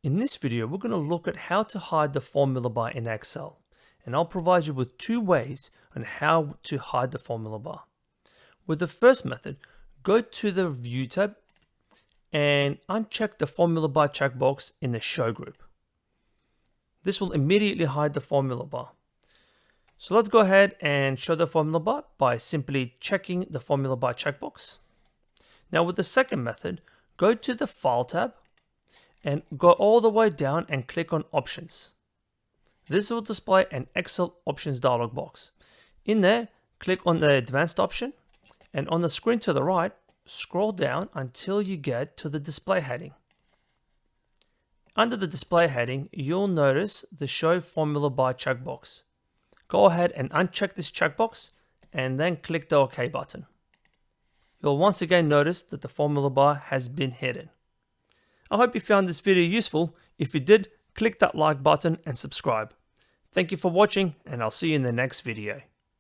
In this video, we're going to look at how to hide the formula bar in Excel, and I'll provide you with two ways on how to hide the formula bar. With the first method, go to the View tab and uncheck the formula bar checkbox in the Show group. This will immediately hide the formula bar. So let's go ahead and show the formula bar by simply checking the formula bar checkbox. Now with the second method, go to the File tab and go all the way down and click on Options. This will display an Excel Options dialog box. In there, click on the Advanced option, and on the screen to the right, scroll down until you get to the Display heading. Under the Display heading, you'll notice the Show Formula Bar checkbox. Go ahead and uncheck this checkbox and then click the OK button. You'll once again notice that the formula bar has been hidden. I hope you found this video useful. If you did, click that like button and subscribe. Thank you for watching, and I'll see you in the next video.